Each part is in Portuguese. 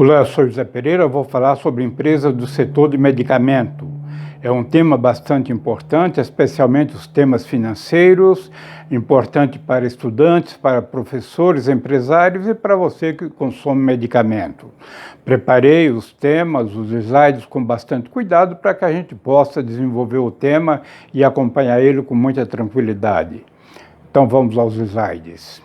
Olá, eu sou José Pereira, vou falar sobre empresas do setor de medicamento. É um tema bastante importante, especialmente os temas financeiros, importante para estudantes, para professores, empresários e para você que consome medicamento. Preparei os temas, os slides com bastante cuidado para que a gente possa desenvolver o tema e acompanhar ele com muita tranquilidade. Então vamos aos slides.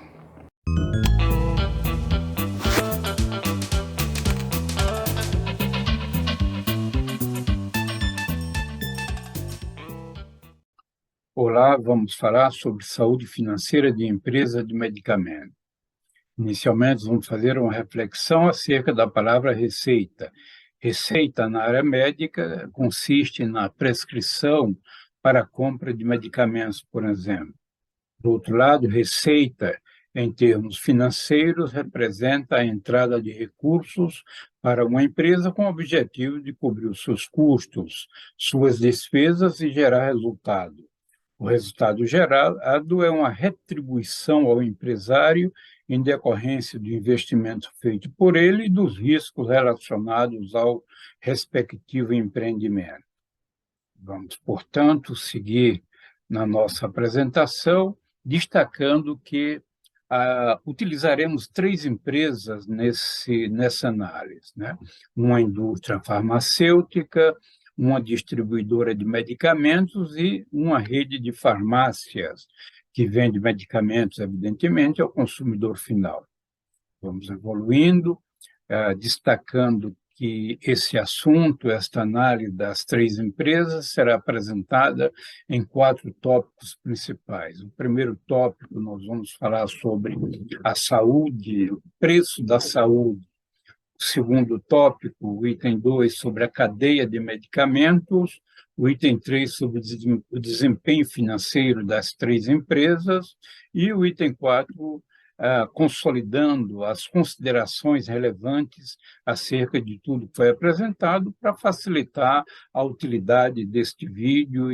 Olá, vamos falar sobre saúde financeira de empresa de medicamento. Inicialmente, vamos fazer uma reflexão acerca da palavra receita. Receita na área médica consiste na prescrição para a compra de medicamentos, por exemplo. Do outro lado, receita, em termos financeiros, representa a entrada de recursos para uma empresa com o objetivo de cobrir os seus custos, suas despesas e gerar resultado. O resultado gerado é uma retribuição ao empresário em decorrência do investimento feito por ele e dos riscos relacionados ao respectivo empreendimento. Vamos, portanto, seguir na nossa apresentação, destacando que utilizaremos 3 empresas nessa análise, né? Uma indústria farmacêutica, uma distribuidora de medicamentos e uma rede de farmácias que vende medicamentos, evidentemente, ao consumidor final. Vamos evoluindo, destacando que esse assunto, esta análise das 3 empresas, será apresentada em 4 tópicos principais. O primeiro tópico, nós vamos falar sobre a saúde, o preço da saúde. O segundo tópico, o item 2, sobre a cadeia de medicamentos. O item 3, sobre o desempenho financeiro das 3 empresas. E o item 4, consolidando as considerações relevantes acerca de tudo que foi apresentado para facilitar a utilidade deste vídeo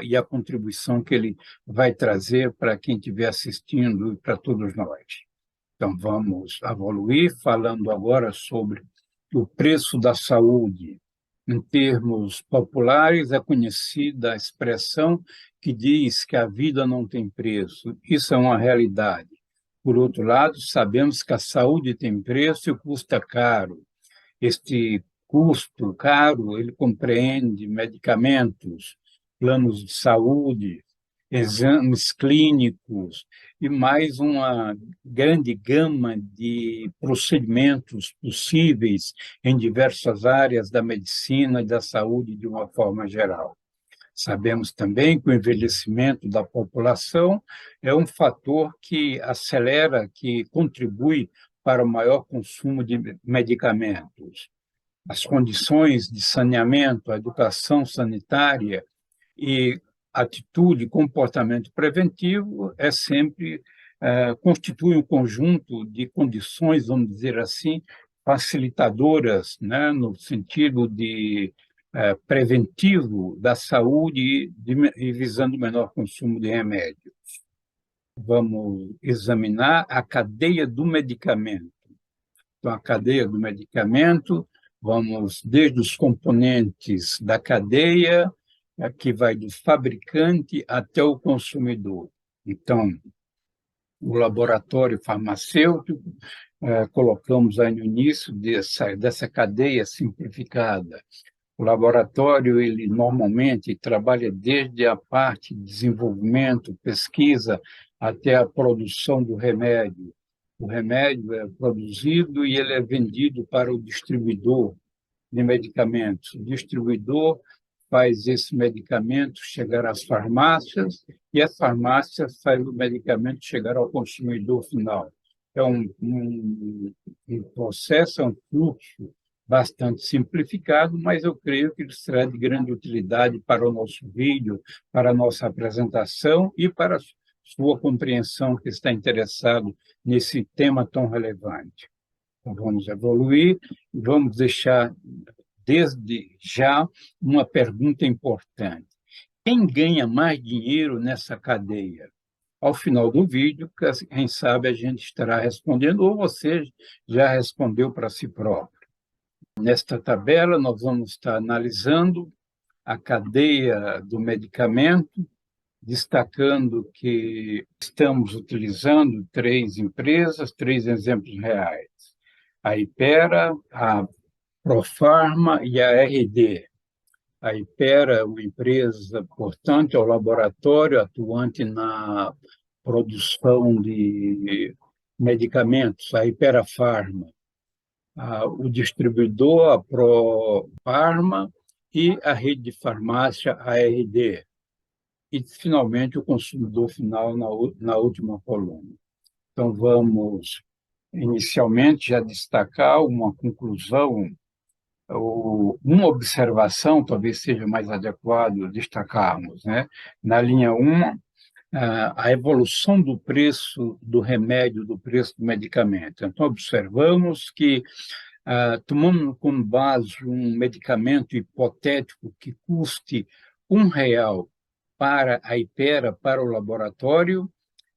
e a contribuição que ele vai trazer para quem estiver assistindo e para todos nós. Então, vamos evoluir falando agora sobre o preço da saúde. Em termos populares, é conhecida a expressão que diz que a vida não tem preço. Isso é uma realidade. Por outro lado, sabemos que a saúde tem preço e custa caro. Este custo caro, ele compreende medicamentos, planos de saúde, exames clínicos e mais uma grande gama de procedimentos possíveis em diversas áreas da medicina e da saúde de uma forma geral. Sabemos também que o envelhecimento da população é um fator que acelera, que contribui para o maior consumo de medicamentos. As condições de saneamento, a educação sanitária e atitude, comportamento preventivo constitui um conjunto de condições, vamos dizer assim, facilitadoras, né, no sentido de preventivo da saúde e visando o menor consumo de remédios. Vamos examinar a cadeia do medicamento. Então, a cadeia do medicamento, vamos desde os componentes da cadeia, que vai do fabricante até o consumidor. Então, o laboratório farmacêutico, colocamos aí no início dessa cadeia simplificada. O laboratório, ele normalmente trabalha desde a parte de desenvolvimento, pesquisa, até a produção do remédio. O remédio é produzido e ele é vendido para o distribuidor de medicamentos. O distribuidor faz esse medicamento chegar às farmácias e a farmácia faz o medicamento chegar ao consumidor final. É um processo, é um fluxo bastante simplificado, mas eu creio que ele será de grande utilidade para o nosso vídeo, para a nossa apresentação e para a sua compreensão que está interessado nesse tema tão relevante. Então, vamos evoluir e vamos deixar, desde já, uma pergunta importante. Quem ganha mais dinheiro nessa cadeia? Ao final do vídeo, quem sabe a gente estará respondendo, ou você já respondeu para si próprio. Nesta tabela, nós vamos estar analisando a cadeia do medicamento, destacando que estamos utilizando 3 empresas, 3 exemplos reais: a Hypera, a Profarma e a RD. A Hypera é uma empresa, portanto, é o laboratório atuante na produção de medicamentos, a Hypera Pharma, o distribuidor, a Profarma, e a rede de farmácia, a RD. E, finalmente, o consumidor final na última coluna. Então, vamos, inicialmente, já destacar uma conclusão, uma observação, talvez seja mais adequado destacarmos, né? Na linha 1, a evolução do preço do remédio, do preço do medicamento. Então, observamos que, tomando como base um medicamento hipotético que custe R$ 1 para a Hypera, para o laboratório,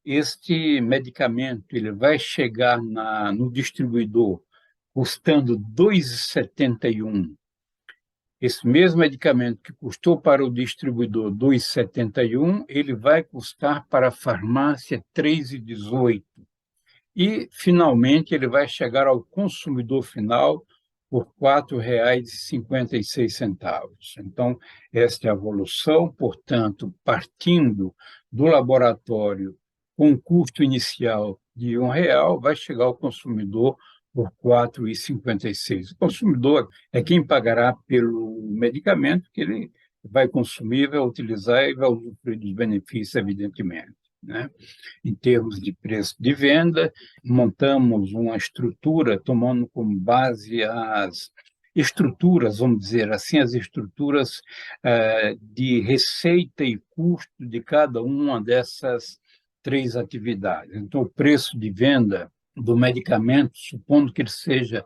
este medicamento ele vai chegar no distribuidor custando R$ 2,71. Esse mesmo medicamento que custou para o distribuidor R$ 2,71, ele vai custar para a farmácia R$ 3,18. E, finalmente, ele vai chegar ao consumidor final por R$ 4,56. Então, esta é a evolução, portanto, partindo do laboratório com um custo inicial de R$ 1, vai chegar ao consumidor por R$ 4,56. O consumidor é quem pagará pelo medicamento que ele vai consumir, vai utilizar e vai usufruir dos benefícios, evidentemente, né? Em termos de preço de venda, montamos uma estrutura tomando como base as estruturas, vamos dizer assim, as estruturas de receita e custo de cada uma dessas 3 atividades. Então, o preço de venda do medicamento, supondo que ele seja R$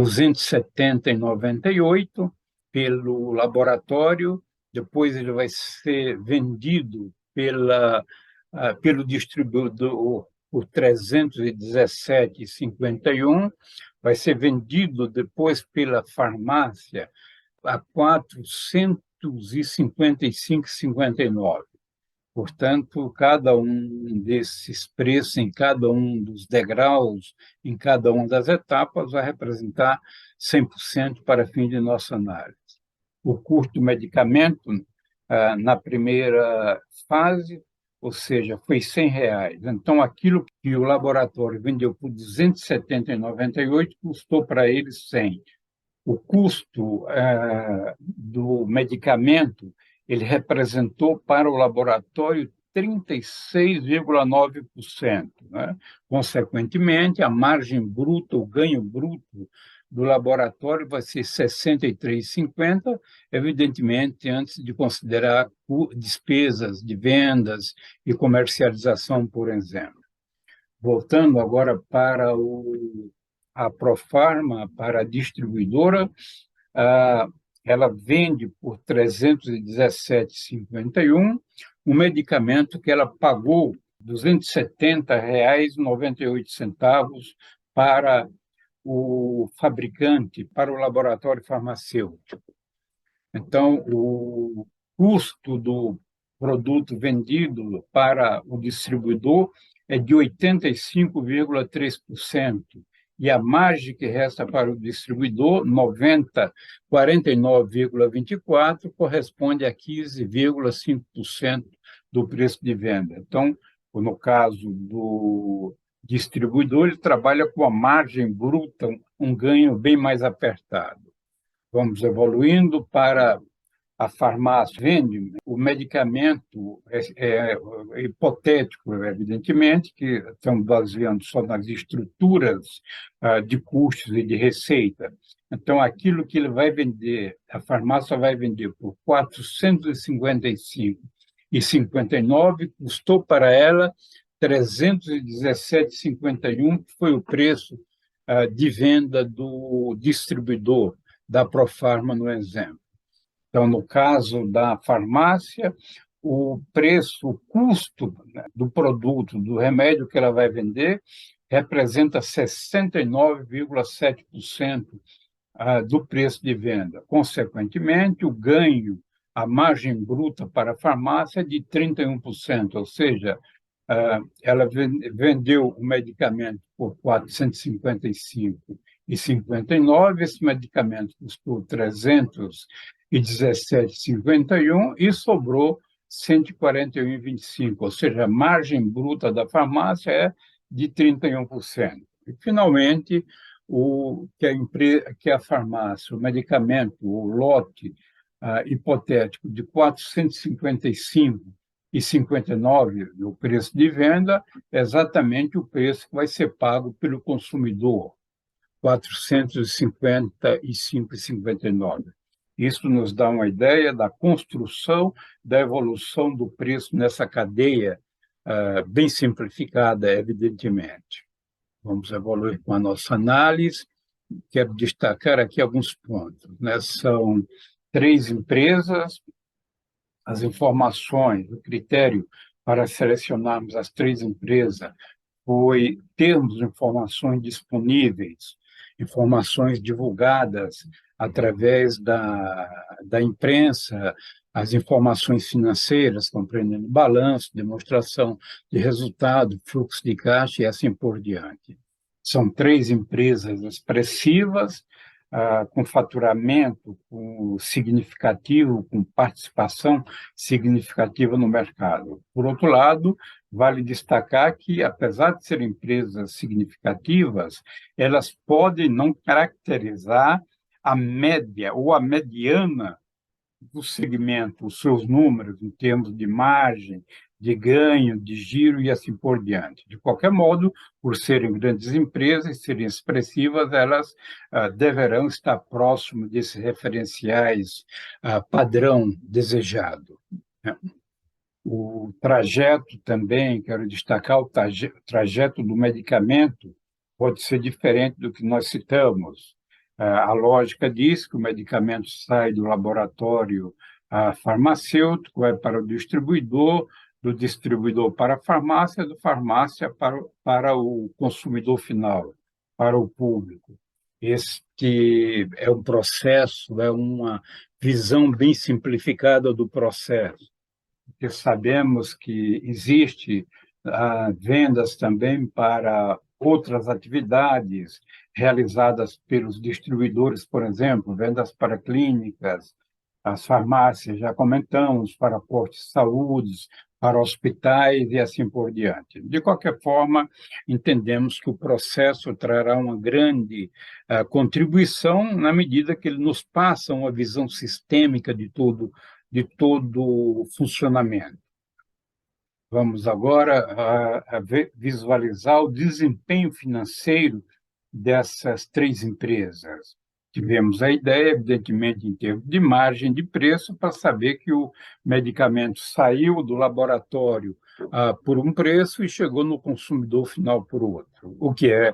270,98 pelo laboratório, depois ele vai ser vendido pelo distribuidor por R$ 317,51, vai ser vendido depois pela farmácia a R$ 455,59. Portanto, cada um desses preços, em cada um dos degraus, em cada uma das etapas, vai representar 100% para fim de nossa análise. O custo do medicamento, na primeira fase, ou seja, foi R$ 100. Então, aquilo que o laboratório vendeu por R$ 270,98 custou para ele 100. O custo do medicamento ele representou para o laboratório 36,9%, né? Consequentemente, a margem bruta, o ganho bruto do laboratório vai ser 63,50, evidentemente, antes de considerar despesas de vendas e comercialização, por exemplo. Voltando agora para a Profarma, para a distribuidora, ela vende por R$ 317,51 um medicamento que ela pagou R$ 270,98 para o fabricante, para o laboratório farmacêutico. Então, o custo do produto vendido para o distribuidor é de 85,3%, e a margem que resta para o distribuidor, 49,24%, corresponde a 15,5% do preço de venda. Então, no caso do distribuidor, ele trabalha com a margem bruta, um ganho bem mais apertado. Vamos evoluindo para a farmácia, vende o medicamento hipotético, evidentemente, que estamos baseando só nas estruturas de custos e de receita. Então, aquilo que ele vai vender, a farmácia vai vender por R$ 455,59, custou para ela R$ 317,51, que foi o preço de venda do distribuidor da Profarma, no exemplo. Então, no caso da farmácia, o preço, o custo, né, do produto, do remédio que ela vai vender, representa 69,7% do preço de venda. Consequentemente, o ganho, a margem bruta para a farmácia é de 31%, ou seja, ela vendeu o medicamento por R$ 455,59, esse medicamento custou R$ 317,51 e sobrou R$ 141,25, ou seja, a margem bruta da farmácia é de 31%. E, finalmente, que a farmácia, o medicamento, o lote hipotético de R$ 455,59 no preço de venda, é exatamente o preço que vai ser pago pelo consumidor, R$ 455,59. Isso nos dá uma ideia da construção, da evolução do preço nessa cadeia, bem simplificada, evidentemente. Vamos evoluir com a nossa análise. Quero destacar aqui alguns pontos, né? São 3 empresas, as informações, o critério para selecionarmos as 3 empresas foi termos informações disponíveis, informações divulgadas através da imprensa, as informações financeiras, compreendendo balanço, demonstração de resultado, fluxo de caixa e assim por diante. São 3 empresas expressivas, com faturamento significativo, com participação significativa no mercado. Por outro lado, vale destacar que, apesar de serem empresas significativas, elas podem não caracterizar a média ou a mediana do segmento, os seus números em termos de margem, de ganho, de giro e assim por diante. De qualquer modo, por serem grandes empresas e serem expressivas, elas deverão estar próximo desses referenciais padrão desejado, né? O trajeto também, quero destacar, o trajeto do medicamento pode ser diferente do que nós citamos. A lógica diz que o medicamento sai do laboratório farmacêutico, vai para o distribuidor, do distribuidor para a farmácia, do farmácia para o consumidor final, para o público. Este é um processo, é uma visão bem simplificada do processo, porque sabemos que existe vendas também para outras atividades realizadas pelos distribuidores, por exemplo, vendas para clínicas, as farmácias, já comentamos, para postos de saúde, para hospitais e assim por diante. De qualquer forma, entendemos que o processo trará uma grande contribuição na medida que ele nos passa uma visão sistêmica de todo o funcionamento. Vamos agora visualizar o desempenho financeiro dessas 3 empresas. Tivemos a ideia, evidentemente, em termos de margem de preço, para saber que o medicamento saiu do laboratório por um preço e chegou no consumidor final por outro, o que é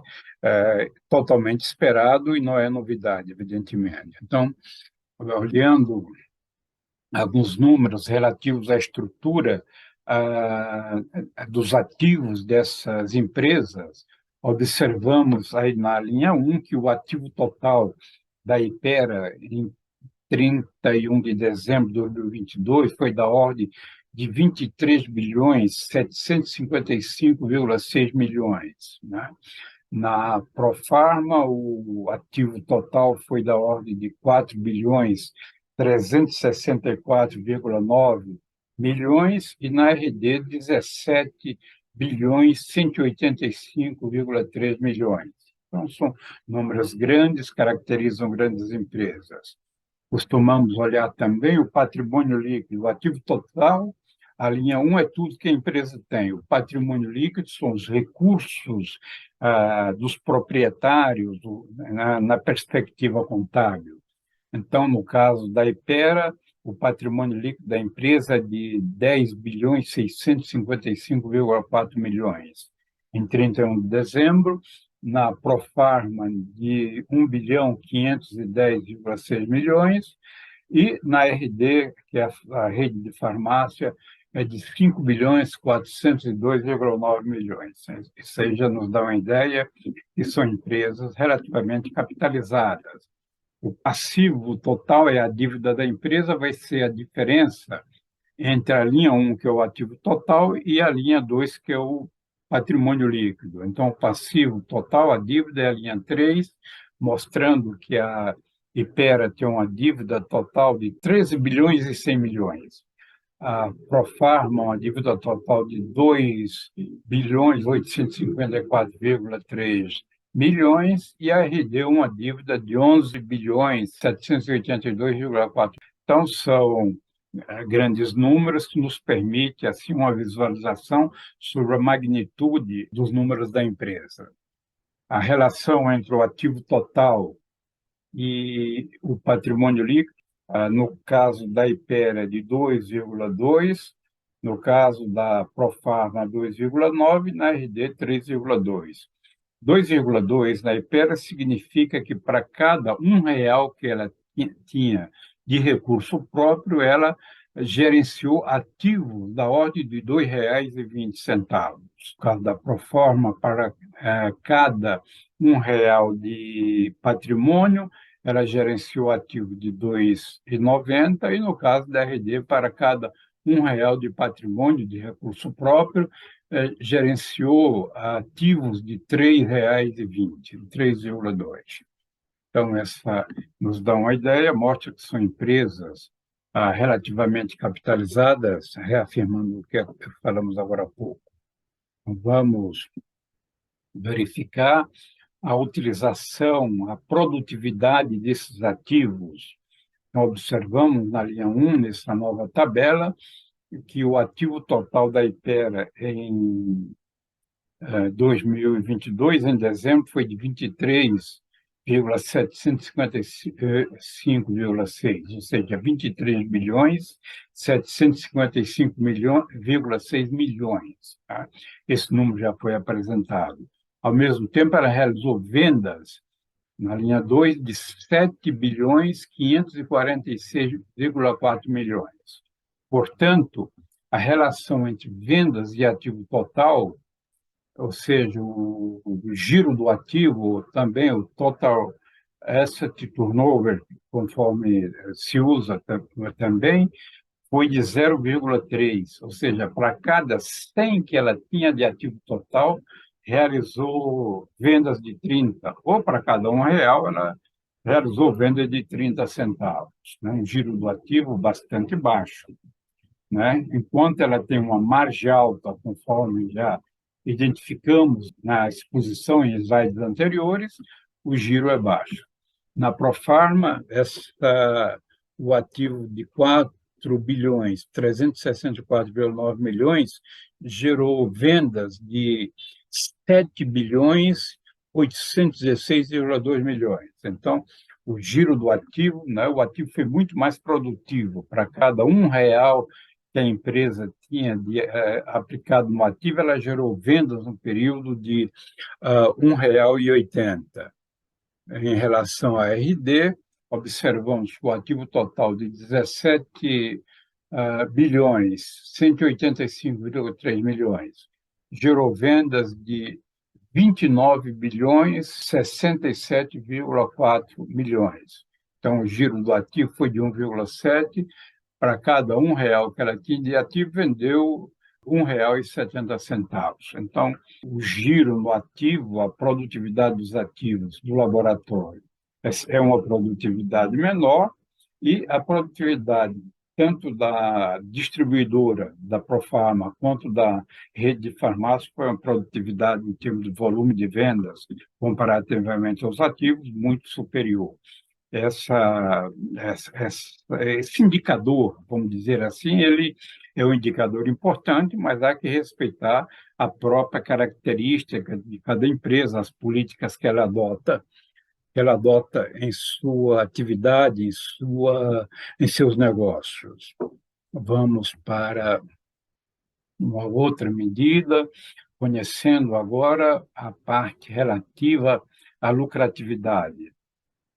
totalmente esperado e não é novidade, evidentemente. Então, olhando alguns números relativos à estrutura dos ativos dessas empresas, observamos aí na linha 1 que o ativo total da Hypera em 31 de dezembro de 2022 foi da ordem de 23.755,6 milhões, né? Na Profarma, o ativo total foi da ordem de 4.364,9 milhões e na RD 17.185,3 milhões. Então, são números grandes, caracterizam grandes empresas. Costumamos olhar também o patrimônio líquido, o ativo total. A linha 1 é tudo que a empresa tem. O patrimônio líquido são os recursos dos proprietários na perspectiva contábil. Então, no caso da Hypera, o patrimônio líquido da empresa é de 10.655,4 milhões em 31 de dezembro, na Profarma de 1.510,6 milhões e na RD, que é a rede de farmácia, é de 5.402,9 milhões. Isso aí já nos dá uma ideia que são empresas relativamente capitalizadas. O passivo total é a dívida da empresa, vai ser a diferença entre a linha 1, que é o ativo total, e a linha 2, que é o patrimônio líquido. Então, o passivo total, a dívida, é a linha 3, mostrando que a Hypera tem uma dívida total de 13 bilhões e 100 milhões. A Profarma, uma dívida total de 2 bilhões 854,3 milhões, e a RD uma dívida de 11 bilhões 782,4. Então, são grandes números que nos permite assim uma visualização sobre a magnitude dos números da empresa. A relação entre o ativo total e o patrimônio líquido, no caso da Hypera, é de 2,2, no caso da Profarma, 2,9, na RD, 3,2. 2,2 na Hypera significa que para cada R$ 1 que ela tinha de recurso próprio, ela gerenciou ativos da ordem de R$ 2,20. No caso da Proforma, para cada R$ 1 de patrimônio, ela gerenciou ativo de R$ 2,90, e no caso da RD, para cada R$ 1 de patrimônio de recurso próprio, gerenciou ativos de R$ 3,20, 3,2. Então, essa nos dá uma ideia, mostra que são empresas relativamente capitalizadas, reafirmando o que falamos agora há pouco. Vamos verificar a utilização, a produtividade desses ativos. Então, observamos na linha 1, nessa nova tabela, que o ativo total da Hypera em 2022, em dezembro, foi de 23,755,6, ou seja, 23 bilhões 755,6 milhões. Tá? Esse número já foi apresentado. Ao mesmo tempo, ela realizou vendas na linha 2 de 7 bilhões 546,4 milhões. Portanto, a relação entre vendas e ativo total, ou seja, o giro do ativo, também o total asset turnover, conforme se usa também, foi de 0,3, ou seja, para cada 100 que ela tinha de ativo total, realizou vendas de 30, ou para cada R$ 1, ela realizou venda de 30 centavos, né? Um giro do ativo bastante baixo, né? Enquanto ela tem uma margem alta, conforme já identificamos na exposição em slides anteriores, o giro é baixo. Na Profarma, o ativo de 4 bilhões 364,9 milhões gerou vendas de 7 bilhões 816,2 milhões. Então, o giro do ativo, né, o ativo foi muito mais produtivo. Para cada R$ 1 que a empresa tinha aplicado no ativo, ela gerou vendas no período de R$ 1,80. Em relação à RD, observamos que o ativo total de 17 bilhões 185,3 milhões gerou vendas de 29 bilhões 67,4 milhões. Então, o giro do ativo foi de 1,7. Para cada R$ 1 que ela tinha de ativo, vendeu R$ 1,70. Então, o giro no ativo, a produtividade dos ativos do laboratório é uma produtividade menor, e a produtividade tanto da distribuidora, da Profarma, quanto da rede de farmácia foi uma produtividade em termos de volume de vendas, comparativamente aos ativos, muito superior. Esse indicador, vamos dizer assim, ele é um indicador importante, mas há que respeitar a própria característica de cada empresa, as políticas que ela adota em sua atividade, em seus negócios. Vamos para uma outra medida, conhecendo agora a parte relativa à lucratividade.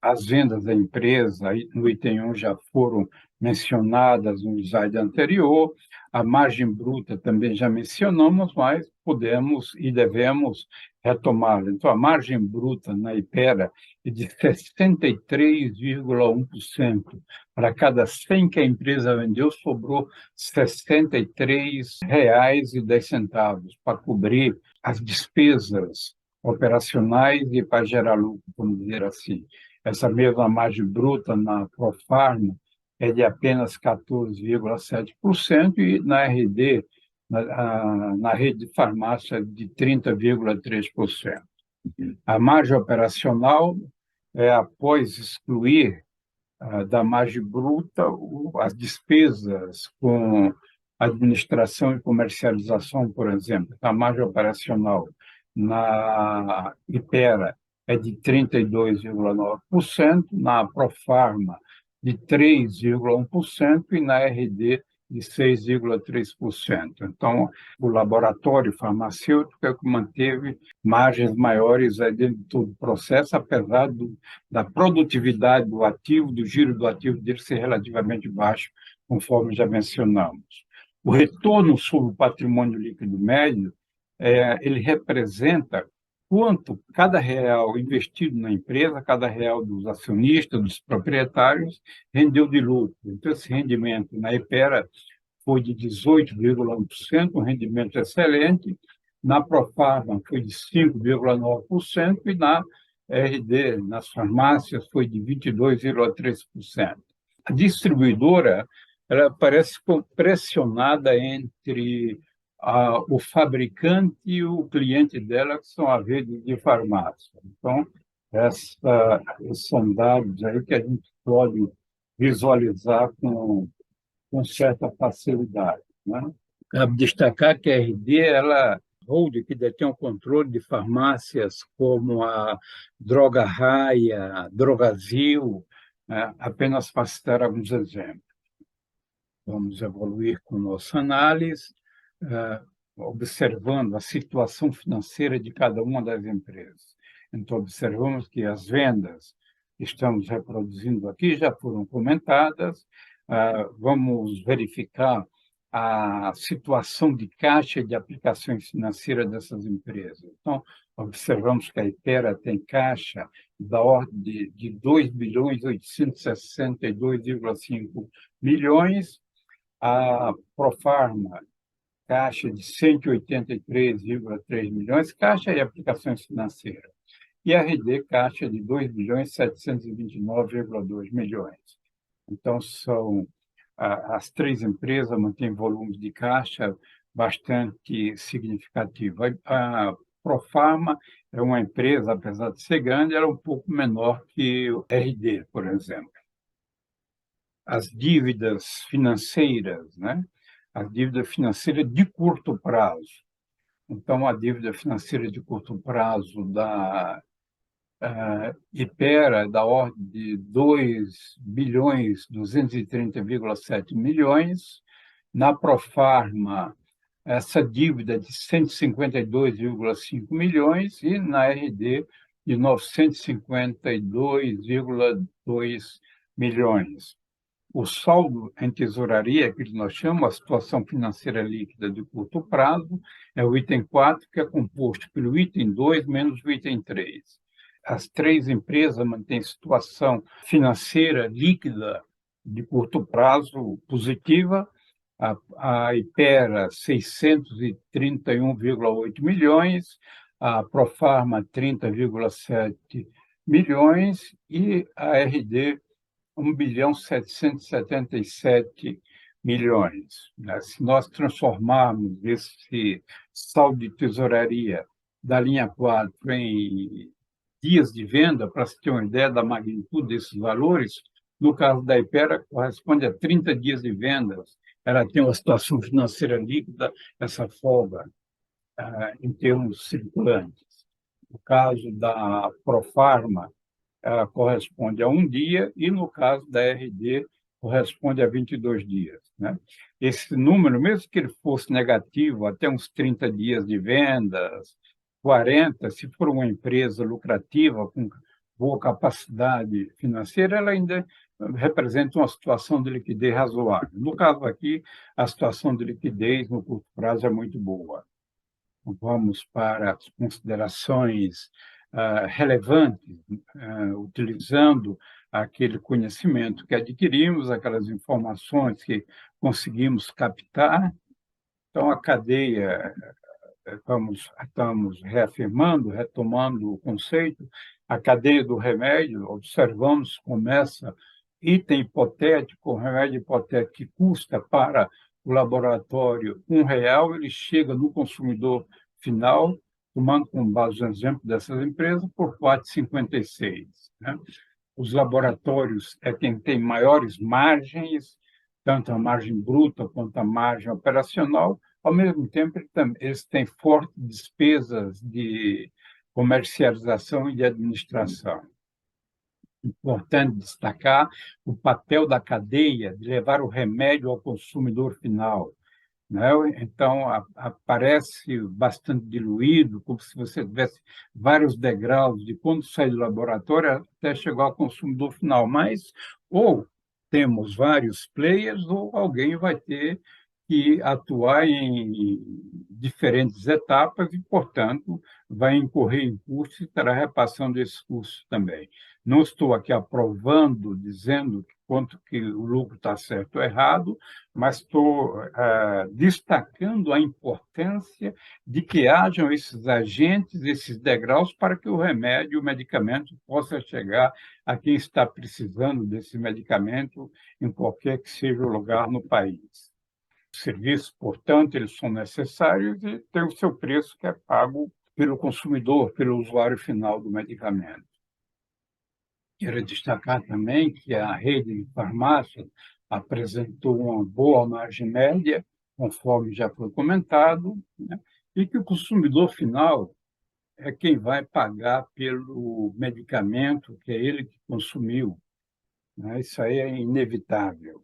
As vendas da empresa, no item 1, já foram mencionadas no slide anterior. A margem bruta também já mencionamos, mas podemos e devemos retomá-la. Então, a margem bruta na Hypera é de 63,1%. Para cada 100 que a empresa vendeu, sobrou R$ 63,10 para cobrir as despesas operacionais e para gerar lucro, vamos dizer assim. Essa mesma margem bruta na Profarma é de apenas 14,7% e na RD, na rede de farmácia, de 30,3%. A margem operacional é após excluir da margem bruta as despesas com administração e comercialização, por exemplo. A margem operacional na Hypera é de 32,9%, na Profarma de 3,1% e na RD de 6,3%. Então, o laboratório farmacêutico é o que manteve margens maiores dentro de todo o processo, apesar da produtividade do ativo, do giro do ativo dele ser relativamente baixo, conforme já mencionamos. O retorno sobre o patrimônio líquido médio, ele representa quanto cada real investido na empresa, cada real dos acionistas, dos proprietários, rendeu de lucro. Então, esse rendimento na Hypera foi de 18,1%, um rendimento excelente. Na Profarma foi de 5,9% e na RD, nas farmácias, foi de 22,3%. A distribuidora, ela parece pressionada entre o fabricante e o cliente dela, que são a rede de farmácia. Então, esses são dados aí que a gente pode visualizar com certa facilidade, né? Cabe destacar que a RD, ela holding que detém o controle de farmácias como a Droga Raia, Drogazil, né? Apenas para citar alguns exemplos. Vamos evoluir com nossa análise, observando a situação financeira de cada uma das empresas. Então, observamos que as vendas que estamos reproduzindo aqui já foram comentadas. Vamos verificar a situação de caixa e de aplicações financeiras dessas empresas. Então, observamos que a Hypera tem caixa da ordem de 2.862,5 milhões, a Profarma, caixa de 183,3 milhões, caixa e aplicações financeiras. E a RD, caixa de 2.729,2 milhões. Então, as três empresas mantêm volumes de caixa bastante significativos. A Profarma é uma empresa, apesar de ser grande, ela é um pouco menor que o RD, por exemplo. As dívidas financeiras, né? A dívida financeira de curto prazo. Então, a dívida financeira de curto prazo da Hypera é da ordem de 2.230,7 milhões. Na Profarma, essa dívida é de 152,5 milhões e na RD de 952,2 milhões. O saldo em tesouraria, que nós chamamos a situação financeira líquida de curto prazo, é o item 4, que é composto pelo item 2 menos o item 3. As três empresas mantêm situação financeira líquida de curto prazo positiva. A Hypera, 631,8 milhões, a Profarma, 30,7 milhões e a RD, 1.777 milhões. Se nós transformarmos esse saldo de tesouraria da linha 4 em dias de venda, para se ter uma ideia da magnitude desses valores, no caso da Hypera, corresponde a 30 dias de vendas. Ela tem uma situação financeira líquida, essa folga em termos circulantes. No caso da Profarma, ela corresponde a um dia, e no caso da RD, corresponde a 22 dias. Né? Esse número, mesmo que ele fosse negativo, até uns 30 dias de vendas, 40, se for uma empresa lucrativa, com boa capacidade financeira, ela ainda representa uma situação de liquidez razoável. No caso aqui, a situação de liquidez no curto prazo é muito boa. Vamos para as considerações relevantes, utilizando aquele conhecimento que adquirimos, aquelas informações que conseguimos captar. Então, a cadeia, estamos reafirmando, retomando o conceito, a cadeia do remédio, observamos, começa item hipotético, remédio hipotético que custa para o laboratório R$ 1, ele chega no consumidor final, tomando como base o exemplo dessas empresas, por R$ 4,56, né? Os laboratórios é quem tem maiores margens, tanto a margem bruta quanto a margem operacional. Ao mesmo tempo, eles têm fortes despesas de comercialização e de administração. Importante destacar o papel da cadeia de levar o remédio ao consumidor final, né? Então, aparece bastante diluído, como se você tivesse vários degraus de quando sai do laboratório até chegar ao consumidor final. Mas, ou temos vários players, ou alguém vai ter que atuar em diferentes etapas e, portanto, vai incorrer em custos e estará repassando esses custos também. Não estou aqui aprovando, dizendo quanto que o lucro está certo ou errado, mas estou destacando a importância de que hajam esses agentes, esses degraus, para que o remédio, o medicamento, possa chegar a quem está precisando desse medicamento, em qualquer que seja o lugar no país. Os serviços, portanto, eles são necessários e têm o seu preço que é pago pelo consumidor, pelo usuário final do medicamento. Quero destacar também que a rede de farmácias apresentou uma boa margem média, conforme já foi comentado, né? E que o consumidor final é quem vai pagar pelo medicamento que é ele que consumiu, né? Isso aí é inevitável.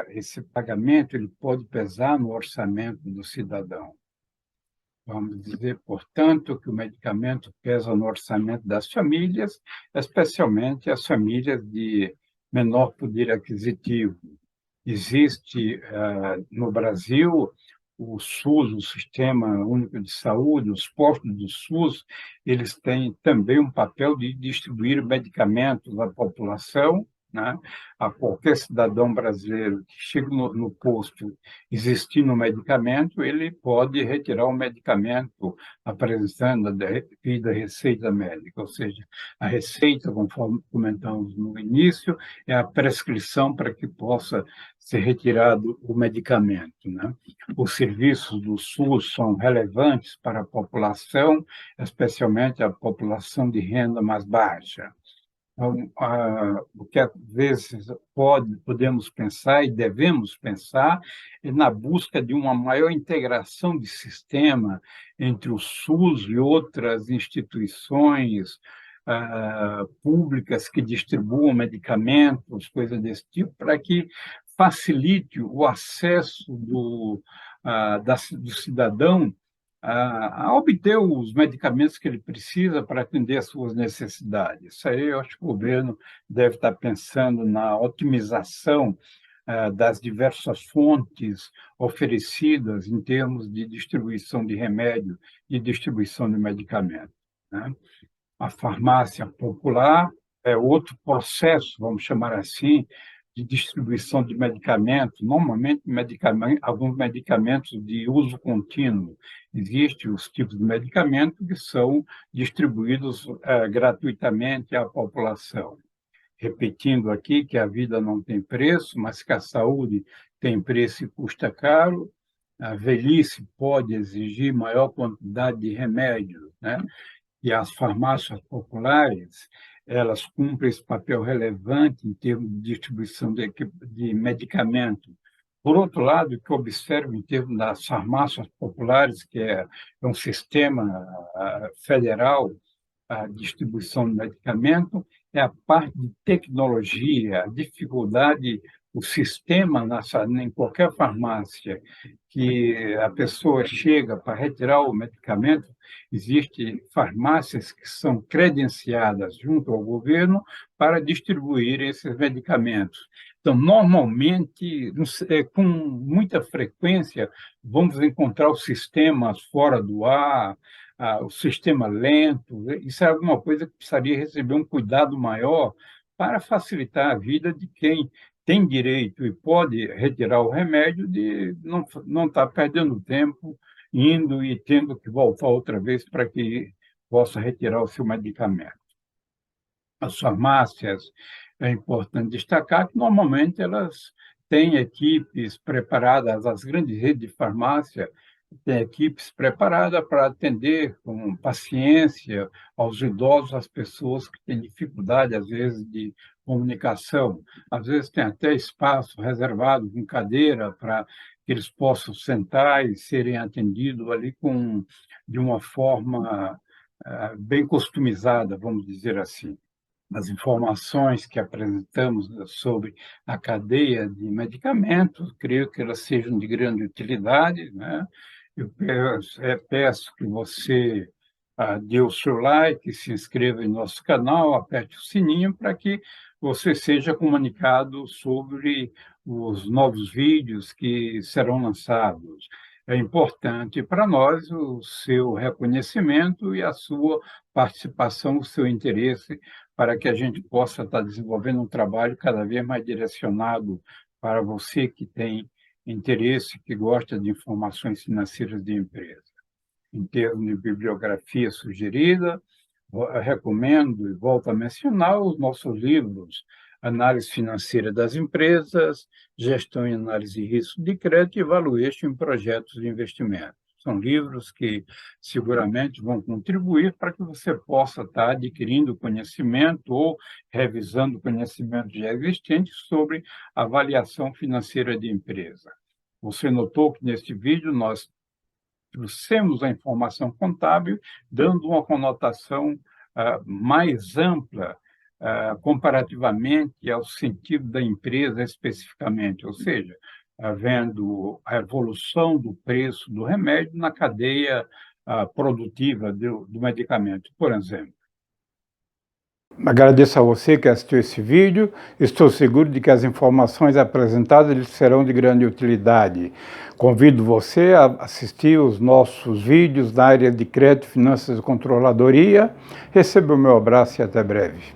Esse pagamento ele pode pesar no orçamento do cidadão. Vamos dizer, portanto, que o medicamento pesa no orçamento das famílias, especialmente as famílias de menor poder aquisitivo. Existe, no Brasil, o SUS, o Sistema Único de Saúde, os postos do SUS, eles têm também um papel de distribuir medicamentos à população, né? A qualquer cidadão brasileiro que chega no posto existindo um medicamento, ele pode retirar o medicamento apresentando a devida receita médica, ou seja, a receita, conforme comentamos no início, é a prescrição para que possa ser retirado o medicamento, né? Os serviços do SUS são relevantes para a população, especialmente a população de renda mais baixa. Então, o que às vezes podemos pensar e devemos pensar é na busca de uma maior integração de sistema entre o SUS e outras instituições públicas que distribuam medicamentos, coisas desse tipo, para que facilite o acesso do cidadão a obter os medicamentos que ele precisa para atender às suas necessidades. Isso aí eu acho que o governo deve estar pensando na otimização das diversas fontes oferecidas em termos de distribuição de remédio e distribuição de medicamento, né? A farmácia popular é outro processo, vamos chamar assim, de distribuição de medicamentos, normalmente alguns medicamentos de uso contínuo. Existem os tipos de medicamentos que são distribuídos gratuitamente à população. Repetindo aqui que a vida não tem preço, mas que a saúde tem preço e custa caro, a velhice pode exigir maior quantidade de remédios, né? E as farmácias populares, elas cumprem esse papel relevante em termos de distribuição de medicamento. Por outro lado, o que eu observo em termos das farmácias populares, que é um sistema federal, a distribuição de medicamento, é a parte de tecnologia, a dificuldade o sistema em qualquer farmácia que a pessoa chega para retirar o medicamento, existem farmácias que são credenciadas junto ao governo para distribuir esses medicamentos. Então, normalmente, com muita frequência, vamos encontrar os sistemas fora do ar, o sistema lento. Isso é alguma coisa que precisaria receber um cuidado maior para facilitar a vida de quem tem direito e pode retirar o remédio, de não estar perdendo tempo indo e tendo que voltar outra vez para que possa retirar o seu medicamento. As farmácias, é importante destacar que normalmente elas têm equipes preparadas, as grandes redes de farmácia têm equipes preparadas para atender com paciência aos idosos, às pessoas que têm dificuldade, às vezes, de comunicação. Às vezes tem até espaço reservado com cadeira para que eles possam sentar e serem atendidos ali de uma forma bem customizada, vamos dizer assim. As informações que apresentamos sobre a cadeia de medicamentos, creio que elas sejam de grande utilidade, né? Eu peço que você dê o seu like, se inscreva em nosso canal, aperte o sininho para que você seja comunicado sobre os novos vídeos que serão lançados. É importante para nós o seu reconhecimento e a sua participação, o seu interesse, para que a gente possa estar desenvolvendo um trabalho cada vez mais direcionado para você que tem interesse, que gosta de informações financeiras de empresa. Em termos de bibliografia sugerida, recomendo e volto a mencionar os nossos livros: Análise Financeira das Empresas, Gestão e Análise de Risco de Crédito e Valuation em Projetos de Investimento. São livros que seguramente vão contribuir para que você possa estar adquirindo conhecimento ou revisando conhecimento já existente sobre avaliação financeira de empresa. Você notou que neste vídeo nós trouxemos a informação contábil, dando uma conotação mais ampla comparativamente ao sentido da empresa especificamente, ou seja, havendo a evolução do preço do remédio na cadeia produtiva do medicamento, por exemplo. Agradeço a você que assistiu esse vídeo. Estou seguro de que as informações apresentadas lhe serão de grande utilidade. Convido você a assistir os nossos vídeos na área de crédito, finanças e controladoria. Receba o meu abraço e até breve.